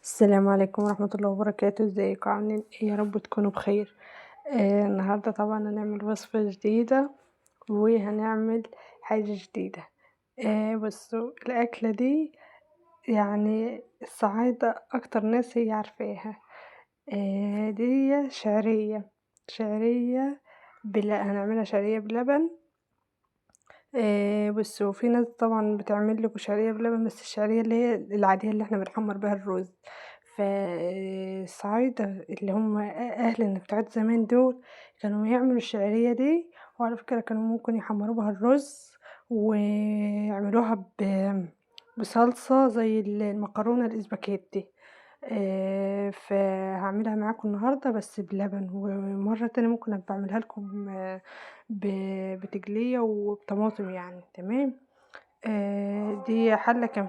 السلام عليكم ورحمة الله وبركاته، ازيكم عاملين ايه؟ يا رب تكونوا بخير. النهاردة طبعا هنعمل وصفة جديدة وهنعمل حاجة جديدة. بصوا الأكلة دي يعني الصعايدة أكتر ناس هي عارفاها. دي شعرية هنعملها شعرية بلبن. بصوا في ناس طبعا بتعمل لكم شعرية بلبن، بس الشعرية اللي هي العادية اللي احنا بنحمر بيها الرز. فالصعايدة اللي هم أهلنا بتوع زمان دول كانوا يعملوا الشعرية دي، وعلى فكرة كانوا ممكن يحمروا بها الرز ويعملوها بصلصة زي المكرونة الاسباجيتي. فهعملها معاكم النهاردة بس بلبن، ومرة تانية ممكن ابقى اعملها لكم بتجلية وبطماطم يعني. تمام. دي حلة كان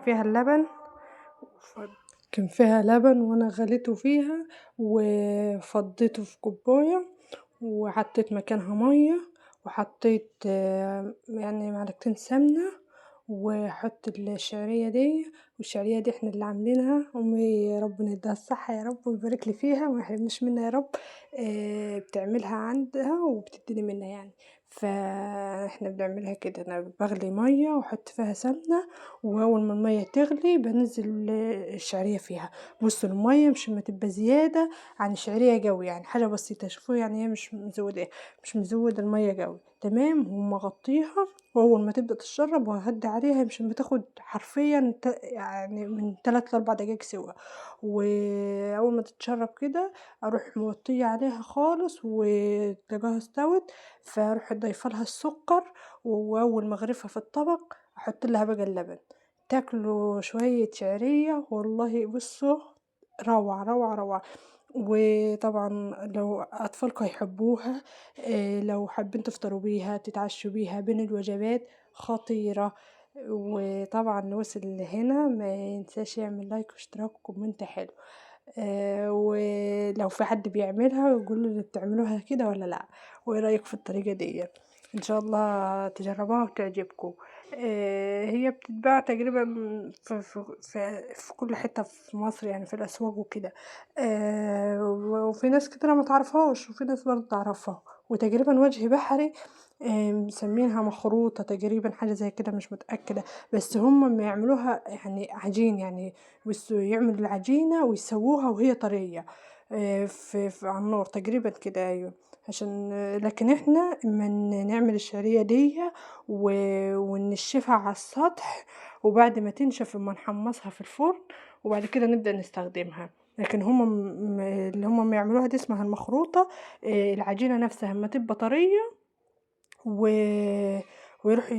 فيها لبن وانا غليته فيها وفضيته في كوباية، وحطيت مكانها مية، وحطيت يعني معلقتين سمنة، وحط الشعرية دي. والشعرية دي احنا اللي عاملينها، امي ربنا يديها الصحة يا رب ويبارك لي فيها وما يحرمنيش منها يا رب. بتعملها عندها وبتديني منها يعني. فاحنا بنعملها كده، انا بغلي مية واحط فيها سمنة، واول ما المية تغلي بنزل الشعرية فيها. بصوا المية مش ما تبقى زيادة عن الشعرية قوي، يعني حاجة بسيطة. شوفوا يعني هي مش مزودة المية قوي. تمام. ومغطيها، واول ما تبدأ تتشرب وهدي عليها مش بتاخد حرفيا يعني من 3 ل4 دقايق سوا. واول ما تتشرب كده اروح موطية عليها خالص وتلاقيها استوت، فاروح ضايفه لها السكر. واول ما اغرفها في الطبق احط لها بقى اللبن. تاكلوا شوية شعرية والله بصوا روعة روعة روعة. وطبعا لو اطفالكم هيحبوها، لو حابين تفطروا بيها تتعشوا بيها بين الوجبات خطيرة. وطبعا وصل هنا ما ينساش يعمل لايك واشتراك وكومنت حلو. ولو في حد بيعملها يقول لي بتعملوها كده ولا لا، وايه رايك في الطريقه دي؟ ان شاء الله تجربوها وتعجبكم. هي بتتباع تقريبا في كل حته في مصر، يعني في الاسواق وكده. وفي ناس كتير ما تعرفهاش وفي ناس برضه تعرفها. وتقريبا وجه بحري مسمينها مخروطة تقريبا، حاجة زي كده مش متأكدة. بس هم ما يعملوها يعني عجين يعني، بس يعملوا العجينة ويسووها وهي طرية في على النار تقريبا كده. ايوه. عشان لكن احنا اما نعمل الشعرية دي وننشفها على السطح، وبعد ما تنشف اما نحمصها في الفرن، وبعد كده نبدأ نستخدمها. لكن اللي هم يعملوها دي اسمها المخروطة. العجينة نفسها اما تبقى طرية و... ويروحوا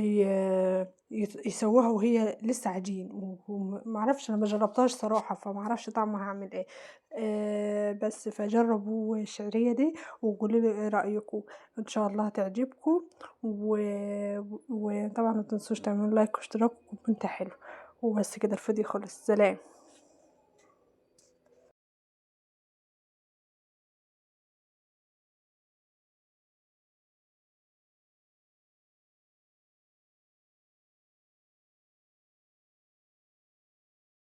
يسووها وهي لسه عجين. ومعرفش، انا مجربتهاش صراحة فمعرفش طعمها عامل ايه. بس فجربوا الشعرية دي وقولوا لي ايه رأيكم. ان شاء الله هتعجبكم. وطبعا ما تنسوش تعملوا لايك واشتراك وكومنت حلو. وبس كده الفيديو خلص. سلام.